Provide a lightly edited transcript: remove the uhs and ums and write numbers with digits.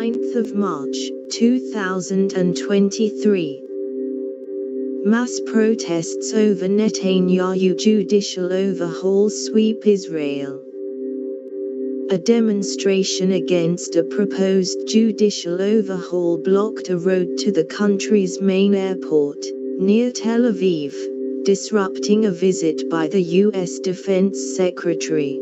9th of March, 2023. Mass protests over Netanyahu judicial overhaul sweep Israel. A demonstration against a proposed judicial overhaul blocked a road to the country's main airport, near Tel Aviv, disrupting a visit by the U.S. Defense Secretary.